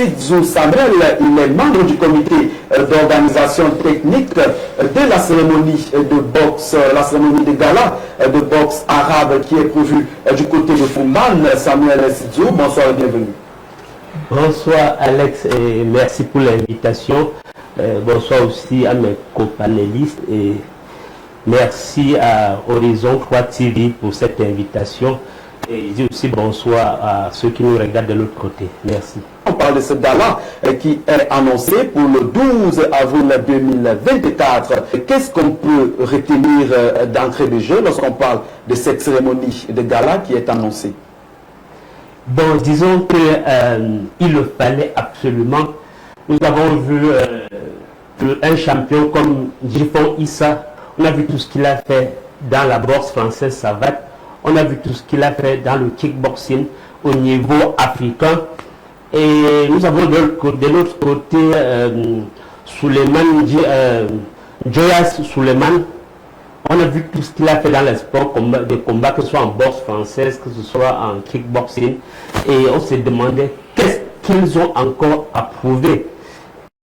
Sidzou Samuel, il est membre du comité d'organisation technique de la cérémonie de boxe, la cérémonie de gala de boxe arabe qui est prévue du côté de Foumban. Samuel Sidzou, bonsoir et bienvenue. Bonsoir Alex et merci pour l'invitation. Bonsoir aussi à mes copanélistes et merci à Horizon 3 TV pour cette invitation. Et je dis aussi bonsoir à ceux qui nous regardent de l'autre côté. Merci. On parle de ce gala qui est annoncé pour le 12 avril 2024. Qu'est-ce qu'on peut retenir d'entrée de jeu lorsqu'on parle de cette cérémonie de gala qui est annoncée? Bon, disons qu'il le fallait absolument. Nous avons vu un champion comme Djifon Issa. On a vu tout ce qu'il a fait dans la boxe française savate. On a vu tout ce qu'il a fait dans le kickboxing au niveau africain. Et nous avons de l'autre côté Joyas Suleiman. On a vu tout ce qu'il a fait dans les sports de combat, que ce soit en boxe française, que ce soit en kickboxing. Et on se demandait qu'est-ce qu'ils ont encore à prouver.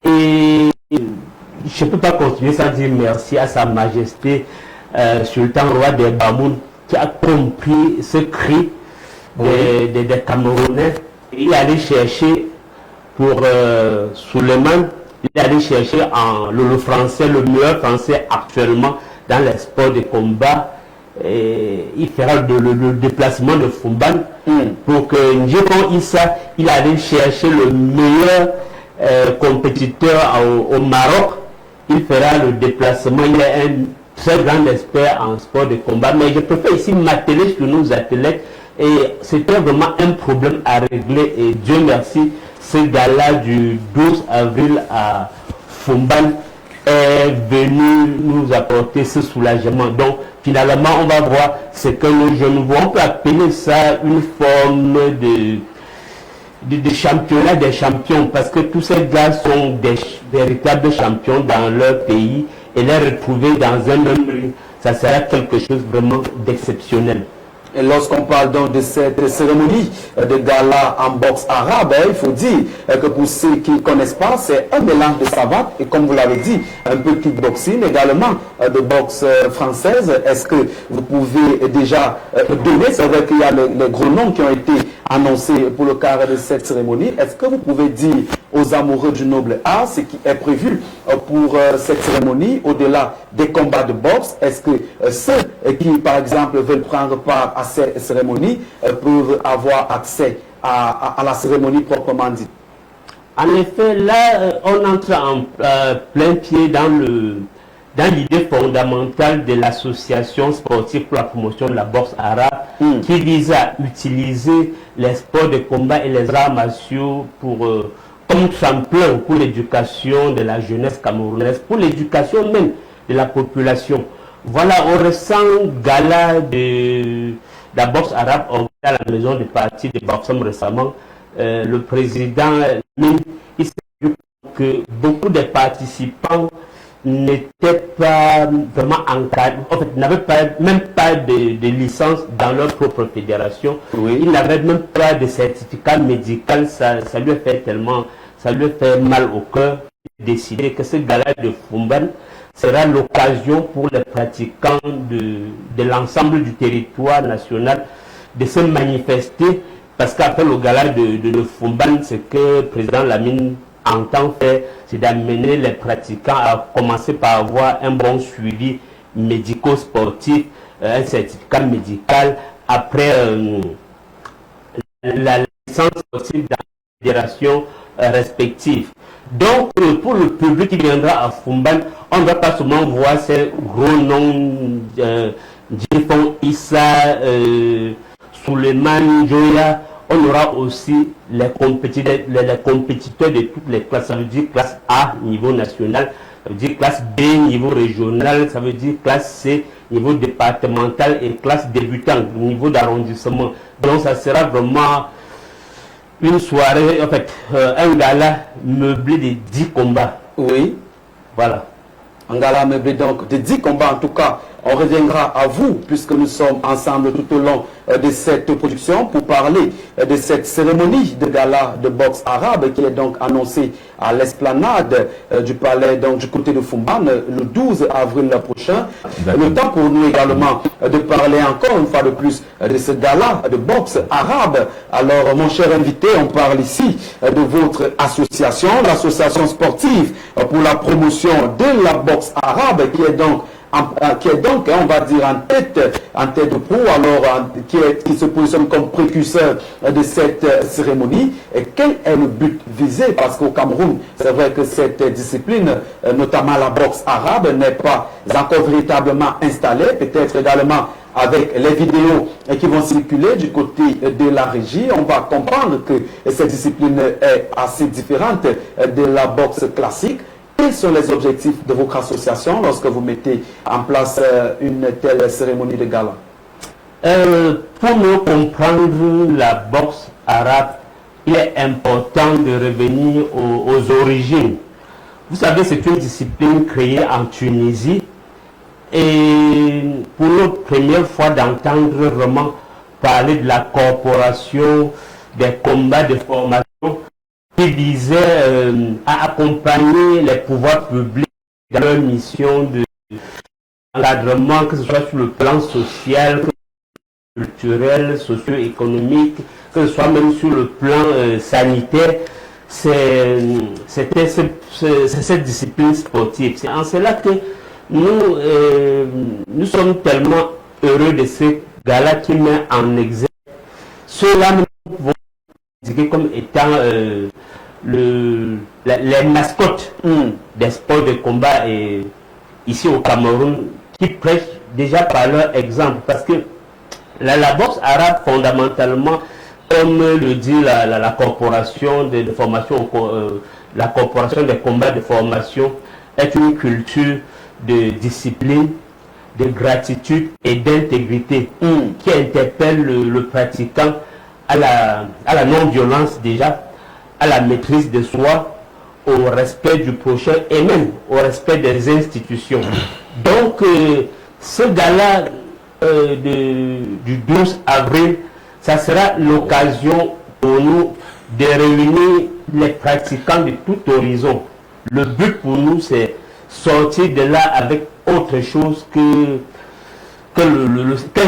Et je ne peux pas continuer sans dire merci à Sa Majesté Sultan Roi des Bamoun qui a compris ce cri des Camerounais. Il est allé chercher pour Suleiman, il est allé chercher le français, le meilleur français actuellement dans les sports de combat. Et il fera le déplacement de Foumban pour que Ndjeko Issa, il allait chercher le meilleur compétiteur au Maroc. Il fera le déplacement. Il est un très grand expert en sport de combat. Mais je préfère ici m'atteler sur nos athlètes. Et c'était vraiment un problème à régler. Et Dieu merci, ce gars-là du 12 avril à Foumban est venu nous apporter ce soulagement. Donc finalement on va voir ce que nos jeunes voient. On peut appeler ça une forme de championnat des champions, parce que tous ces gars sont des véritables champions dans leur pays, et les retrouver dans un même ring, ça sera quelque chose vraiment d'exceptionnel. Et lorsqu'on parle donc de cette cérémonie de gala en boxe arabe, il faut dire que pour ceux qui ne connaissent pas, c'est un mélange de savate et comme vous l'avez dit, un peu de kickboxing, également de boxe française. Est-ce que vous pouvez déjà donner, c'est vrai qu'il y a les gros noms qui ont été annoncés pour le cadre de cette cérémonie. Est-ce que vous pouvez dire aux amoureux du noble art ce qui est prévu pour cette cérémonie au-delà des combats de boxe? Est-ce que ceux qui, par exemple, veulent prendre part à cette cérémonie peuvent avoir accès à la cérémonie proprement dite? En effet, là, on entre en plein pied dans l'idée fondamentale de l'association sportive pour la promotion de la boxe arabe qui vise à utiliser les sports de combat et les arts martiaux comme tremplin pour l'éducation de la jeunesse camerounaise, pour l'éducation même de la population. Voilà, au récent gala de la boxe arabe organisé à la maison du parti de Boxam récemment, le président, il s'est dit que beaucoup de participants n'étaient pas vraiment encadrés, en fait, n'avaient même pas de licence dans leur propre fédération. Oui. Ils n'avaient même pas de certificat médical. Ça lui a fait ça lui a fait mal au cœur de décider que ce gala de Foumban sera l'occasion pour les pratiquants de l'ensemble du territoire national de se manifester, parce qu'après le gala de Foumban, ce que le président Lamine entend faire, c'est d'amener les pratiquants à commencer par avoir un bon suivi médico-sportif, un certificat médical, après la licence sportive dans les fédérations respectives. Donc, pour le public qui viendra à Foumban, on ne va pas seulement voir ces gros noms, Djifon Issa, Suleiman Joya. On aura aussi les compétiteurs de toutes les classes. Ça veut dire classe A, niveau national. Ça veut dire classe B, niveau régional. Ça veut dire classe C, niveau départemental. Et classe débutante, niveau d'arrondissement. Donc, ça sera vraiment une soirée, en fait, un gala meublé de 10 combats. Oui. Voilà. Un gala meublé donc de 10 combats en tout cas On reviendra à vous, puisque nous sommes ensemble tout au long de cette production pour parler de cette cérémonie de gala de boxe arabe qui est donc annoncée à l'esplanade du palais, donc du côté de Foumban, le 12 avril prochain. Le temps pour nous également de parler encore une fois de plus de ce gala de boxe arabe. Alors, mon cher invité, on parle ici de votre association, l'association sportive pour la promotion de la boxe arabe, qui est donc, on va dire, en tête de proue, alors qui se positionne comme précurseur de cette cérémonie. Et quel est le but visé? Parce qu'au Cameroun, c'est vrai que cette discipline, notamment la boxe arabe, n'est pas encore véritablement installée, peut-être également avec les vidéos qui vont circuler du côté de la régie. On va comprendre que cette discipline est assez différente de la boxe classique. Quels sont les objectifs de votre association lorsque vous mettez en place une telle cérémonie de gala? Pour mieux comprendre la boxe arabe, il est important de revenir aux origines. Vous savez, c'est une discipline créée en Tunisie. Et pour la première fois d'entendre vraiment parler de la corporation, des combats de formation qui visaient à accompagner les pouvoirs publics dans leur mission d'encadrement, que ce soit sur le plan social, culturel, socio-économique, que ce soit même sur le plan sanitaire. C'était cette discipline sportive. C'est en cela que nous sommes tellement heureux de ce gala qui met en exergue ceux-là nous pouvons indiquer comme étant les mascottes des sports de combat ici au Cameroun, qui prêchent déjà par leur exemple, parce que la boxe arabe fondamentalement, comme le dit la corporation de formation, la corporation des combats de formation, est une culture de discipline, de gratitude et d'intégrité qui interpelle le pratiquant à la non-violence déjà, à la maîtrise de soi, au respect du prochain et même au respect des institutions. Donc ce gala du 12 avril, ça sera l'occasion pour nous de réunir les pratiquants de tout horizon. Le but pour nous, c'est sortir de là avec autre chose qu'un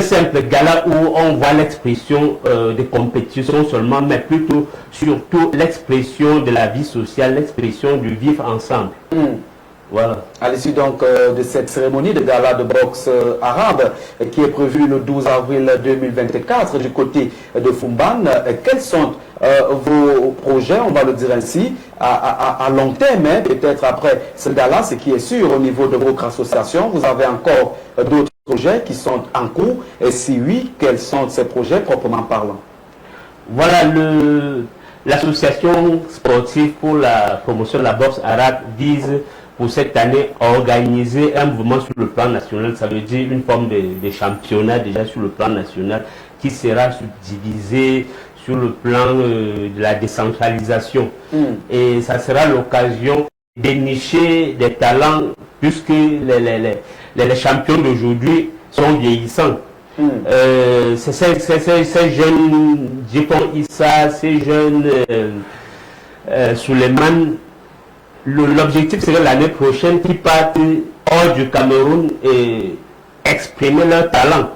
simple gala où on voit l'expression de compétition seulement, mais plutôt surtout l'expression de la vie sociale, l'expression du vivre ensemble. Voilà. À l'issue donc de cette cérémonie de gala de boxe arabe qui est prévue le 12 avril 2024 du côté de Foumban, quels sont vos projets, on va le dire ainsi, à long terme, hein, peut-être après ce gala, ce qui est sûr au niveau de votre association? Vous avez encore d'autres projets qui sont en cours, et si oui, quels sont ces projets proprement parlant? Voilà, l'association sportive pour la promotion de la boxe arabe vise pour cette année organiser un mouvement sur le plan national, ça veut dire une forme de championnat déjà sur le plan national qui sera subdivisé sur le plan de la décentralisation. Et ça sera l'occasion de dénicher des talents puisque les champions d'aujourd'hui sont vieillissants. Ces jeunes Djipon Issa, ces jeunes Suleiman, l'objectif serait l'année prochaine qu'ils partent hors du Cameroun et exprimer leur talent.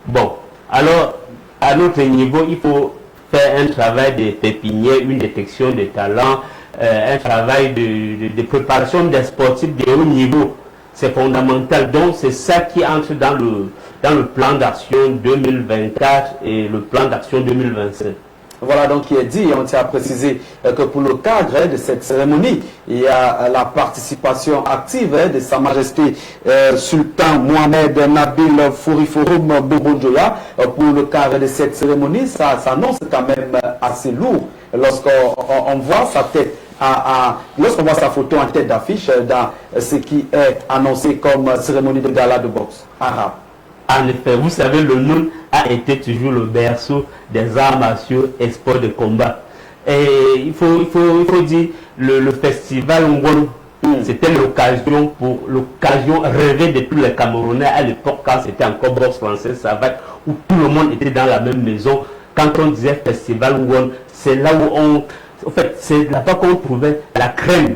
Bon, alors à notre niveau, il faut faire un travail de pépinière, une détection des talents, un travail de préparation des sportifs de haut niveau. C'est fondamental. Donc c'est ça qui entre dans le plan d'action 2024 et le plan d'action 2025. Voilà donc qui est dit. On tient à préciser que pour le cadre de cette cérémonie, il y a la participation active de Sa Majesté Sultan Mohamed Nabil Fouriforum Bobodjoya. Pour le cadre de cette cérémonie, ça s'annonce quand même assez lourd lorsqu'on voit sa tête. Lorsqu'on voit sa photo en tête d'affiche dans ce qui est annoncé comme cérémonie de gala de boxe arabe. En effet, vous savez, le Noun a été toujours le berceau des arts martiaux et sports de combat. Et il faut dire, le festival Ngwon C'était l'occasion rêvée de tous les Camerounais à l'époque quand c'était encore boxe française savate, où tout le monde était dans la même maison. Quand on disait festival One, c'est là où en fait, c'est là-bas qu'on trouvait la crème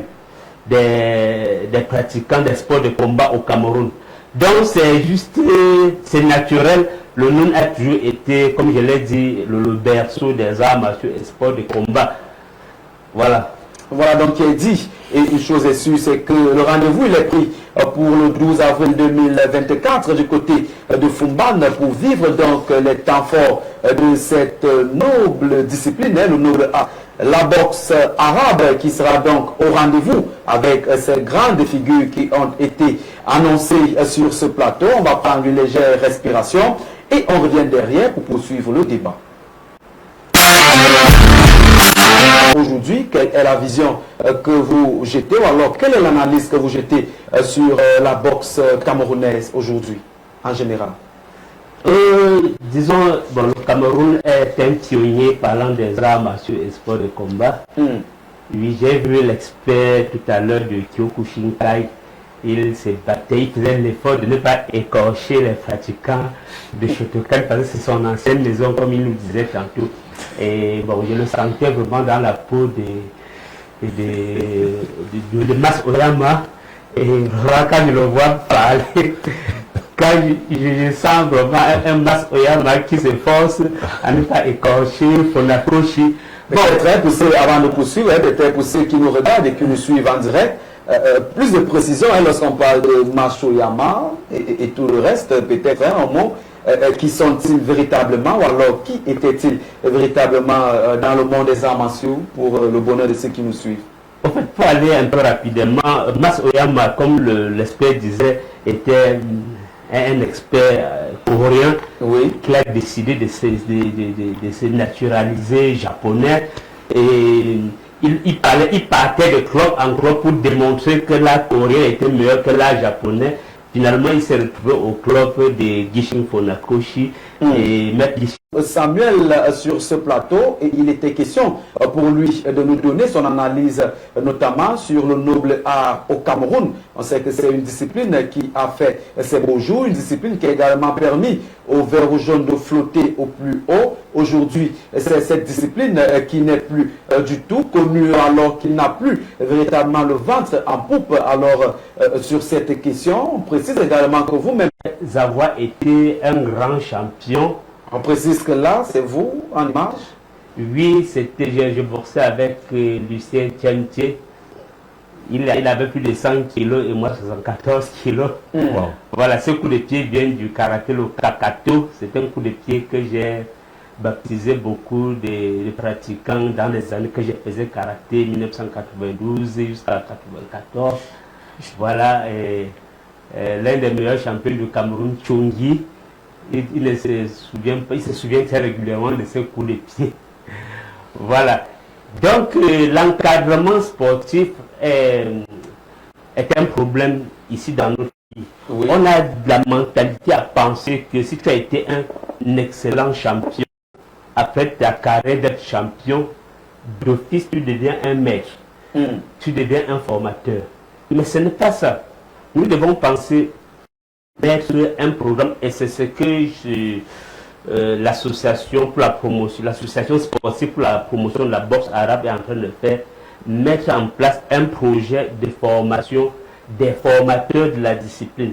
des pratiquants des sports de combat au Cameroun. Donc c'est juste, c'est naturel. Le NUN a toujours été, comme je l'ai dit, le berceau des arts martiaux et sports de combat. Voilà. Voilà donc qui est dit. Et une chose est sûre, c'est que le rendez-vous il est pris pour le 12 avril 2024 du côté de Foumban pour vivre donc les temps forts de cette noble discipline, le noble art. La boxe arabe qui sera donc au rendez-vous avec ces grandes figures qui ont été annoncées sur ce plateau. On va prendre une légère respiration et on revient derrière pour poursuivre le débat. Aujourd'hui, quelle est la vision que vous jetez, ou alors quelle est l'analyse que vous jetez sur la boxe camerounaise aujourd'hui, en général? Disons, bon, le Cameroun est un pionnier parlant des arts martiaux et sports de combat. Oui, j'ai vu l'expert tout à l'heure de Kyokushinkai. Il s'est battu, il faisait l'effort de ne pas écorcher les pratiquants de Shotokan parce que c'est son ancienne maison, comme il nous disait tantôt. Et bon, je le sentais vraiment dans la peau de Mas Oyama. Et quand je le vois parler, quand je sens vraiment un Mas Oyama qui s'efforce à ne pas écorcher Funakoshi. Bon, très poussé, avant de poursuivre, peut-être pour ceux qui nous regardent et qui nous suivent en direct, plus de précision lorsqu'on parle de Mas Oyama et tout le reste, peut-être un mot. Qui sont-ils véritablement, ou alors qui étaient-ils véritablement dans le monde des arts martiaux pour le bonheur de ceux qui nous suivent? En fait, pour aller un peu rapidement, Mas Oyama, comme l'expert disait, était un expert coréen qui a décidé de se naturaliser japonais. Et il partait de club en club pour démontrer que l'art coréen était meilleur que l'art japonais. Finalement, il s'est retrouvé au club de Gishin Funakoshi et Maître Gishin. Samuel, sur ce plateau, il était question pour lui de nous donner son analyse, notamment sur le noble art au Cameroun. On sait que c'est une discipline qui a fait ses beaux jours, une discipline qui a également permis au vert jaune de flotter au plus haut. Aujourd'hui, c'est cette discipline qui n'est plus du tout connue, alors qu'il n'a plus véritablement le ventre en poupe. Alors, sur cette question, on précise également que vous-même avoir été un grand champion. On précise que là, c'est vous, en image? Oui, c'était, je boxais avec Lucien Tiantier. Il avait plus de 100 kilos et moi 74 kilos. Wow. Voilà, ce coup de pied vient du karaté, le kakato. C'est un coup de pied que j'ai baptisé beaucoup de pratiquants dans les années que je faisais karaté, 1992 jusqu'à 1994. Voilà, l'un des meilleurs champions du Cameroun, Chongi. Il se souvient très régulièrement de ce coup de pied. Voilà. Donc, l'encadrement sportif est un problème ici dans notre pays. Oui. On a la mentalité à penser que si tu as été un excellent champion, après ta carrière d'être champion, d'office, tu deviens un maître. Tu deviens un formateur. Mais ce n'est pas ça. Nous devons penser mettre un programme, et c'est ce que l'association pour la promotion, l'association sportive pour la promotion de la boxe arabe est en train de faire, mettre en place un projet de formation des formateurs de la discipline.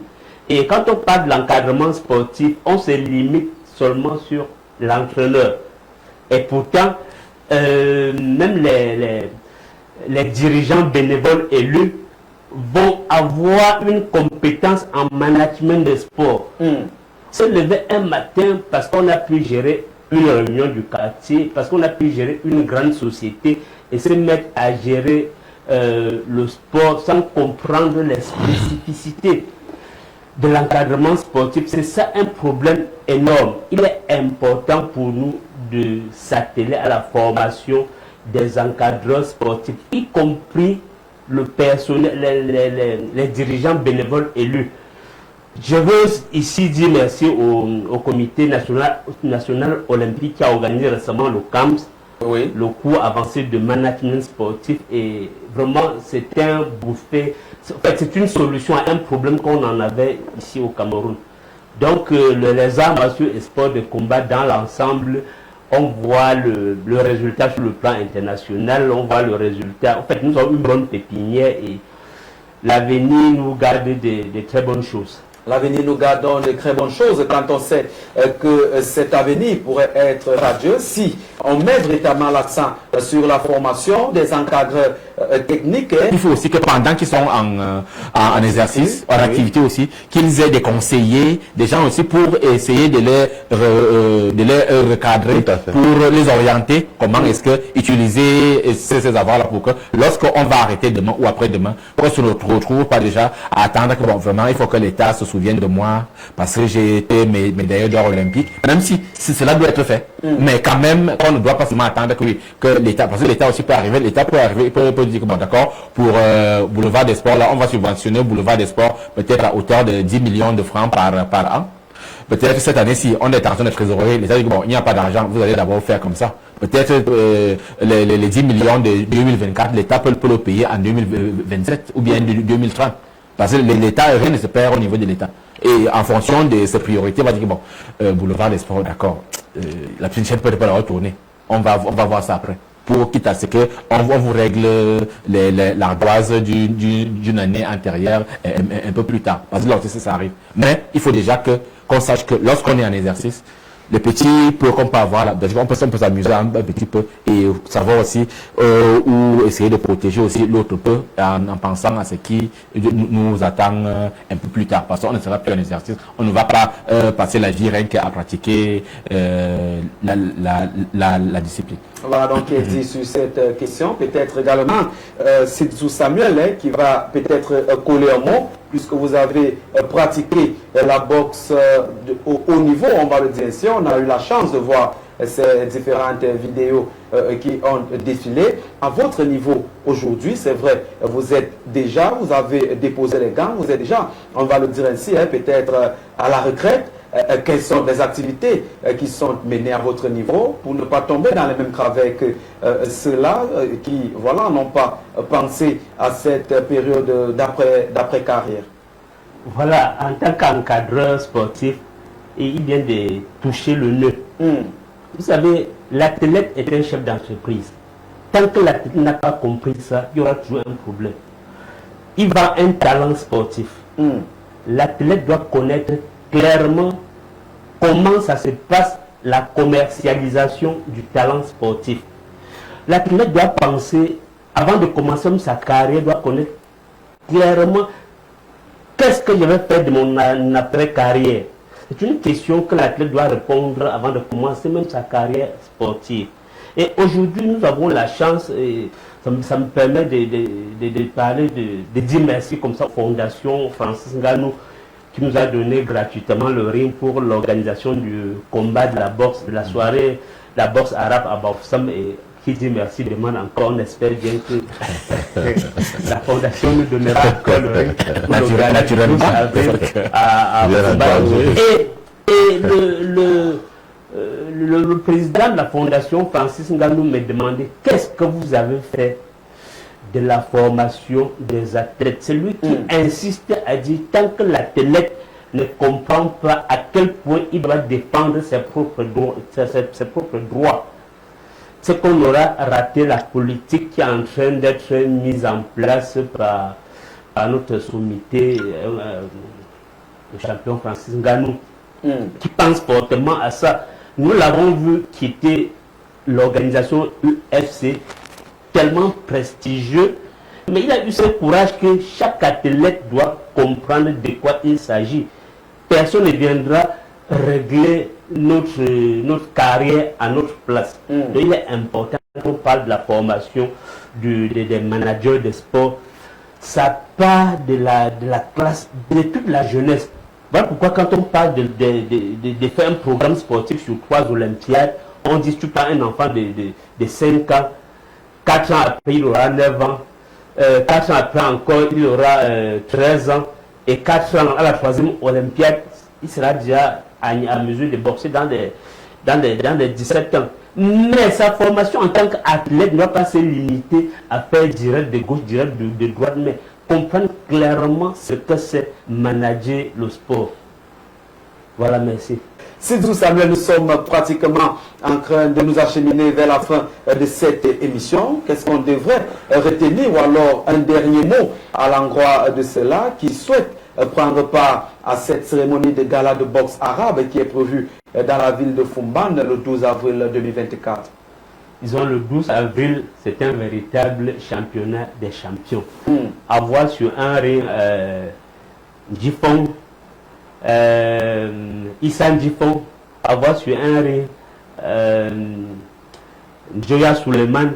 Et quand on parle de l'encadrement sportif, on se limite seulement sur l'entraîneur. Et pourtant, même les dirigeants bénévoles élus vont avoir une compétence en management de sport. Se lever un matin parce qu'on a pu gérer une réunion du quartier, parce qu'on a pu gérer une grande société et se mettre à gérer le sport sans comprendre les spécificités de l'encadrement sportif, c'est ça un problème énorme. Il est important pour nous de s'atteler à la formation des encadreurs sportifs, y compris le personnel, les dirigeants bénévoles élus. Je veux ici dire merci au comité national olympique qui a organisé récemment le CAMS Oui. le cours avancé de management sportif, et vraiment c'est un bouffé. En fait, c'est une solution à un problème qu'on en avait ici au Cameroun. Donc les arts martiaux et sports de combat dans l'ensemble, on voit le résultat sur le plan international, on voit le résultat. En fait, nous avons une bonne pépinière et l'avenir nous garde de très bonnes choses. L'avenir nous garde de très bonnes choses quand on sait que cet avenir pourrait être radieux si on met véritablement l'accent sur la formation des encadreurs techniques. Il faut aussi que pendant qu'ils sont en exercice, en activité aussi, qu'ils aient des conseillers, des gens aussi pour essayer de les recadrer, pour les orienter, comment est-ce que utiliser ces avoirs-là pour que lorsqu'on va arrêter demain ou après-demain, qu'on se retrouve pas déjà à attendre que bon, vraiment il faut que l'État se souvienne de moi parce que j'ai été médaillé d'or olympique, même si cela doit être fait. Mais quand même, on ne doit pas seulement attendre que l'État, parce que l'État aussi peut arriver, il peut dire que bon d'accord, pour Boulevard des Sports, là on va subventionner Boulevard des Sports peut-être à hauteur de 10 millions de francs par an. Peut-être que cette année, si on est en train de trésorerie, l'État dit que bon, il n'y a pas d'argent, vous allez d'abord faire comme ça. Peut-être les 10 millions de 2024, l'État peut le payer en 2027 ou bien 2030. Parce que l'État, rien ne se perd au niveau de l'État. Et en fonction de ses priorités, on va dire que bon, Boulevard des Sports, d'accord, la petite chaîne peut pas la retourner. On va voir ça après. Pour quitte à ce que on vous règle l'ardoise d'une année antérieure un peu plus tard. Parce que lorsque ça arrive. Mais il faut déjà qu'on sache que lorsqu'on est en exercice, les petits peu qu'on peut avoir, on peut s'amuser un petit peu et savoir aussi ou essayer de protéger aussi l'autre peu en pensant à ce qui nous attend un peu plus tard. Parce qu'on ne sera plus en exercice, on ne va pas passer la vie rien qu'à pratiquer la discipline. Voilà donc dit sur cette question. Peut-être également Sidzou Samuel qui va peut-être coller un mot, puisque vous avez pratiqué la boxe au haut niveau, on va le dire ainsi. On a eu la chance de voir ces différentes vidéos qui ont défilé. À votre niveau aujourd'hui, c'est vrai, vous avez déposé les gants, vous êtes déjà, on va le dire ainsi, peut-être à la retraite. Quelles sont les activités qui sont menées à votre niveau pour ne pas tomber dans les mêmes travers que ceux-là qui voilà, n'ont pas pensé à cette période d'après-carrière? Voilà, en tant qu'encadreur sportif, il vient de toucher le nœud. Vous savez, l'athlète est un chef d'entreprise. Tant que l'athlète n'a pas compris ça, il y aura toujours un problème. Il va un talent sportif. L'athlète doit connaître clairement comment ça se passe, la commercialisation du talent sportif. L'athlète doit penser, avant de commencer sa carrière, doit connaître clairement qu'est-ce que je vais faire de mon après-carrière. C'est une question que l'athlète doit répondre avant de commencer même sa carrière sportive. Et aujourd'hui, nous avons la chance, et ça me permet de parler, de dire merci comme ça à la Fondation Francis Ngannou, qui nous a donné gratuitement le ring pour l'organisation du combat de la boxe, de la soirée, la boxe arabe à Bafoussam, et qui dit merci demande encore, on espère bien que la fondation nous donnera encore le ring pour naturellement à et le président de la fondation Francis Ngannou me demandait qu'est-ce que vous avez fait de la formation des athlètes. C'est lui qui insiste à dire tant que l'athlète ne comprend pas à quel point il doit défendre ses propres droits, c'est qu'on aura raté la politique qui est en train d'être mise en place par notre sommité, le champion Francis Ngannou, qui pense fortement à ça. Nous l'avons vu quitter l'organisation UFC, tellement prestigieux, mais il a eu ce courage que chaque athlète doit comprendre de quoi il s'agit. Personne ne viendra régler notre carrière à notre place. Donc il est important qu'on parle de la formation des managers de sport. Ça part de la classe, de toute la jeunesse. Voilà pourquoi quand on parle de faire un programme sportif sur 3 Olympiades, on dit que tu prends un enfant de 5 ans, 4 ans après il aura 9 ans, 4 ans après encore il aura 13 ans, et 4 ans à la 3e Olympiade, il sera déjà à mesure de boxer dans des 17 ans. Mais sa formation en tant qu'athlète ne doit pas se limiter à faire direct de gauche, direct de droite, mais comprendre clairement ce que c'est manager le sport. Voilà, merci. Sidou Samuel, nous sommes pratiquement en train de nous acheminer vers la fin de cette émission. Qu'est-ce qu'on devrait retenir, ou alors un dernier mot à l'endroit de ceux-là qui souhaitent prendre part à cette cérémonie de gala de boxe arabe qui est prévue dans la ville de Foumban le 12 avril 2024? Disons, le 12 avril, c'est un véritable championnat des champions. Avoir sur un ring Jifong, Issa Jifong, avoir sur un ring Joya Suleiman,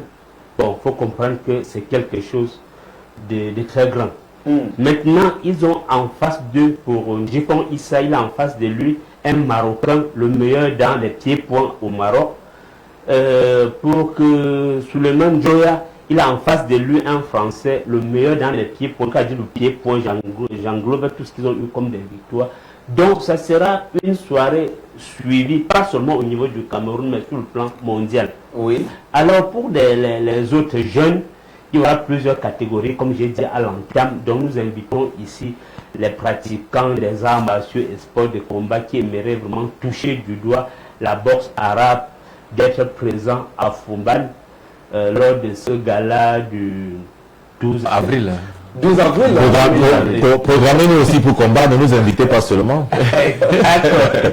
bon, il faut comprendre que c'est quelque chose de très grand. Maintenant, ils ont en face d'eux, pour Jifong Issa, il a en face de lui un Marocain, le meilleur dans les pieds-points au Maroc. Pour que Suleiman Joya, il a en face de lui un Français, le meilleur dans les pieds-points. Quand je dis le pied-point, j'englobe tout ce qu'ils ont eu comme des victoires. Donc, ça sera une soirée suivie, pas seulement au niveau du Cameroun, mais sur le plan mondial. Oui. Alors, pour les autres jeunes, il y aura plusieurs catégories, comme j'ai dit à l'entame. Donc, nous invitons ici les pratiquants des arts martiaux et sports de combat qui aimeraient vraiment toucher du doigt la boxe arabe, d'être présents à Foumban lors de ce gala du 12 Avril. 12 avril. Programmez-nous aussi pour combat, ne nous invitez pas seulement.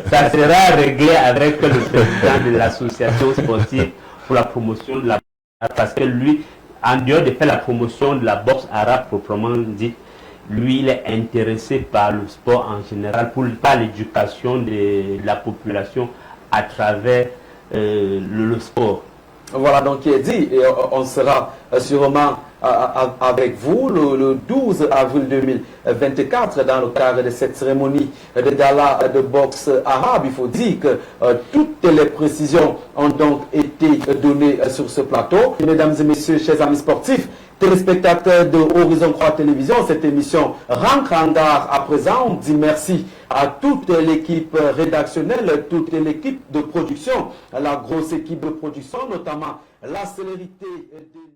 Ça sera réglé avec le président de l'association sportive pour la promotion de la boxe, parce que lui, en dehors de faire la promotion de la boxe arabe proprement dit, lui, il est intéressé par le sport en général, par l'éducation de la population à travers le sport. Voilà donc qui est dit, et on sera sûrement avec vous le 12 avril 2024 dans le cadre de cette cérémonie de gala de boxe arabe. Il faut dire que toutes les précisions ont donc été données sur ce plateau. Mesdames et messieurs, chers amis sportifs, téléspectateurs de Horizon Croix Télévision, cette émission rentre en gare à présent. On dit merci à toute l'équipe rédactionnelle, toute l'équipe de production, la grosse équipe de production, notamment la célérité de...